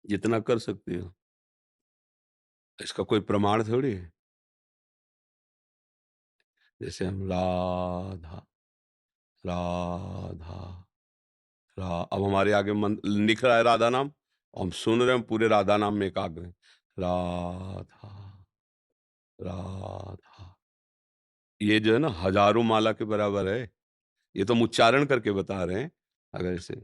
जितना कर सकती हो। इसका कोई प्रमाण थोड़ी है। जैसे हम राधा, राधा, अब हमारे आगे लिख रहा है राधा नाम, और हम सुन रहे हैं, पूरे राधा नाम में एकाग्र हैं। राधा, राधा, ये जो है ना हजारों माला के बराबर है। ये तो हम उच्चारण करके बता रहे हैं। अगर इसे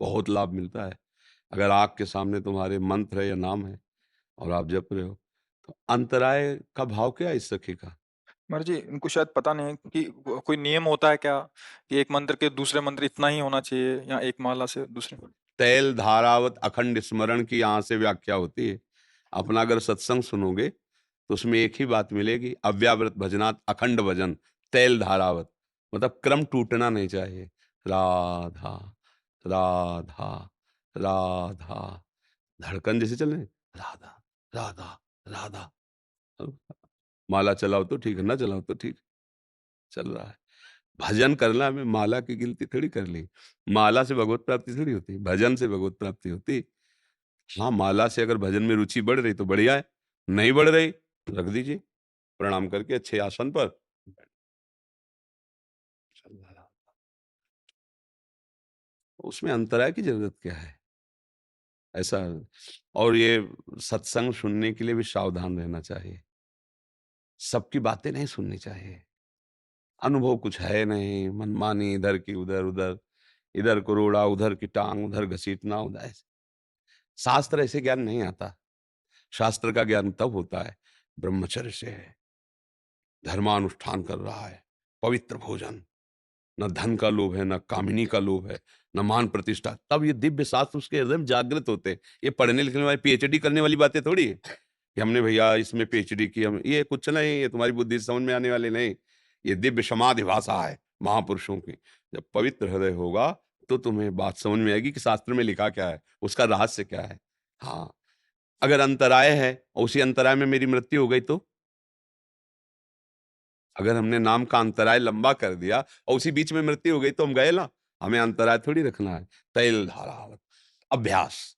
बहुत लाभ मिलता है। अगर आँख के सामने तुम्हारे मंत्र है या नाम है और आप जप रहे हो, तो अंतराय का भाव क्या है इस सखी का? महाराज जी, इनको शायद पता नहीं है कि कोई नियम होता है क्या? कि एक मंत्र के दूसरे मंत्र इतना ही होना चाहिए या एक माला से दूसरे। तैल धारावत अखंड स्मरण की यहाँ से व्याख्या होती है। अपना अगर सत्संग सुनोगे तो उसमें एक ही बात मिलेगी, अव्यावृत भजनात् अखंड भजन, तैल धारावत, मतलब क्रम टूटना नहीं चाहिए। राधा, राधा, राधा, धड़कन जैसे चल रही है, राधा, राधा, राधा। अब माला चलाओ तो ठीक है, ना चलाओ तो ठीक, चल रहा है। भजन करना में माला की गिनती थोड़ी कर ली। माला से भगवत प्राप्ति थोड़ी होती, भजन से भगवत प्राप्ति होती। हाँ, माला से अगर भजन में रुचि बढ़ रही तो बढ़िया है, नहीं बढ़ रही तो रख दीजिए, प्रणाम करके अच्छे आसन पर चल रहा। उसमें अंतराय की ज़रूरत क्या है? ऐसा। और ये सत्संग सुनने के लिए भी सावधान रहना चाहिए। सबकी बातें नहीं सुननी चाहिए। अनुभव कुछ है नहीं, मनमानी इधर की उधर, उधर, इधर को रोड़ा, उधर की टाँग, उधर घसीटना, उधर ऐसे। शास्त्र ऐसे ज्ञान नहीं आता। शास्त्र का ज्ञान तब होता है, ब्रह्मचर्य से है, धर्मानुष्ठान कर रहा है, पवित्र भोजन, न धन का लोभ है, न कामिनी का लोभ है, न मान प्रतिष्ठा, तब ये दिव्य शास्त्र उसके हृदय में जागृत होते हैं। ये पढ़ने लिखने वाली पीएचडी करने वाली बातें थोड़ी है कि हमने भैया इसमें पीएचडी की, हम ये कुछ नहीं, ये तुम्हारी बुद्धि से समझ में आने वाली नहीं। ये दिव्य समाधि भाषा है महापुरुषों की। जब पवित्र हृदय होगा तो तुम्हें बात समझ में आएगी कि शास्त्र में लिखा क्या है, उसका रहस्य क्या है। हाँ, अगर अंतराय है और उसी अंतराय में मेरी मृत्यु हो गई तो? अगर हमने नाम का अंतराय लंबा कर दिया और उसी बीच में मृत्यु हो गई तो हम गए ना। हमें अंतराय थोड़ी रखना है। तैल धारावत, अभ्यास,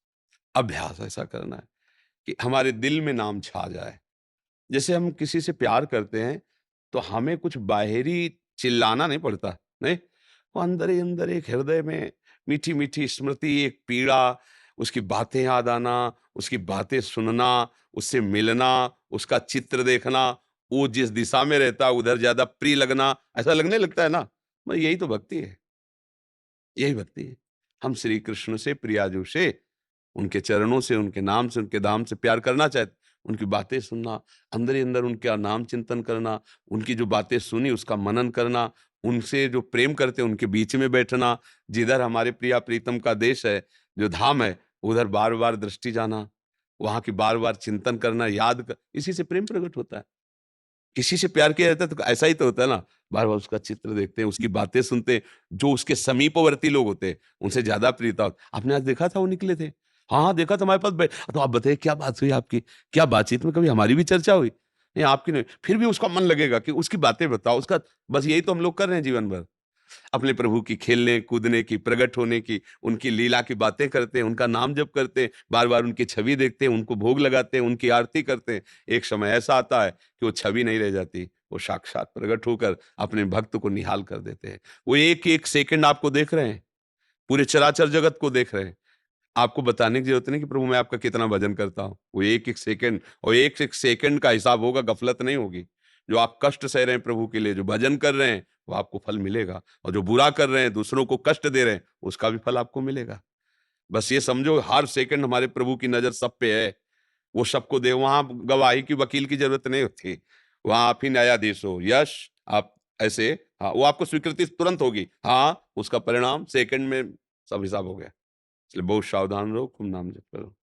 अभ्यास ऐसा करना है कि हमारे दिल में नाम छा जाए। जैसे हम किसी से प्यार करते हैं तो हमें कुछ बाहरी चिल्लाना नहीं पड़ता, नहीं, वो अंदर ही अंदर एक हृदय में मीठी मीठी स्मृति, एक पीड़ा, उसकी बातें याद आना, उसकी बातें सुनना, उससे मिलना, उसका चित्र देखना, वो जिस दिशा में रहता है उधर ज्यादा प्रिय लगना, ऐसा लगने लगता है ना। मैं यही तो भक्ति है, यही भक्ति है। हम श्री कृष्ण से, प्रियाजू से, उनके चरणों से, उनके नाम से, उनके धाम से प्यार करना चाहते, उनकी बातें सुनना, अंदर ही अंदर उनका नाम चिंतन करना, उनकी जो बातें सुनी उसका मनन करना, उनसे जो प्रेम करते हैं उनके बीच में बैठना, जिधर हमारे प्रिया प्रीतम का देश है, जो धाम है, उधर बार-बार दृष्टि जाना, वहाँ की बार-बार चिंतन करना, इसी से प्रेम प्रकट होता है। किसी से प्यार किया जाता है तो ऐसा ही तो होता है ना, बार-बार उसका चित्र देखते हैं, उसकी बातें सुनते हैं, जो उसके समीपवर्ती लोग होते हैं, उनसे ज़्यादा प्रियता आपने आज देखा था वो निकले थे? हाँ, हाँ, देखा था हमारे पास तो आप बताइए क्या बात हुई आपकी? क्या बातचीत में कभी हमारी भी चर्चा हुई? नहीं, आपकी नहीं, फिर भी उसका मन लगेगा कि उसकी बातें बताओ, उसका बस यही तो हम लोग कर रहे हैं जीवन भर। अपने प्रभु की खेलने कूदने की, प्रकट होने की, उनकी लीला की बातें करते हैं, उनका नाम जप करते हैं, बार बार उनकी छवि देखते हैं, उनको भोग लगाते हैं, उनकी आरती करते हैं। एक समय ऐसा आता है कि वो छवि नहीं रह जाती, वो साक्षात प्रकट होकर अपने भक्त को निहाल कर देते हैं। वो एक एक सेकंड आपको देख रहे हैं, पूरे चराचर जगत को देख रहे हैं। आपको बताने की जरूरत नहीं कि प्रभु मैं आपका कितना भजन करता हूँ। वो एक एक सेकंड, और एक एक सेकंड का हिसाब होगा, गफलत नहीं होगी। जो आप कष्ट सह रहे हैं प्रभु के लिए, जो भजन कर रहे हैं, वो आपको फल मिलेगा, और जो बुरा कर रहे हैं, दूसरों को कष्ट दे रहे हैं, उसका भी फल आपको मिलेगा। बस ये समझो हर सेकंड हमारे प्रभु की नजर सब पे है। वो सबको दे, वहां गवाही की, वकील की जरूरत नहीं होती। वहां आप ही न्यायाधीश हो। यश आप ऐसे, हाँ, वो आपको स्वीकृति तुरंत होगी, हाँ, उसका परिणाम सेकंड में सब हिसाब हो गया। इसलिए बहुत सावधान रहो, खूब नाम जप करो।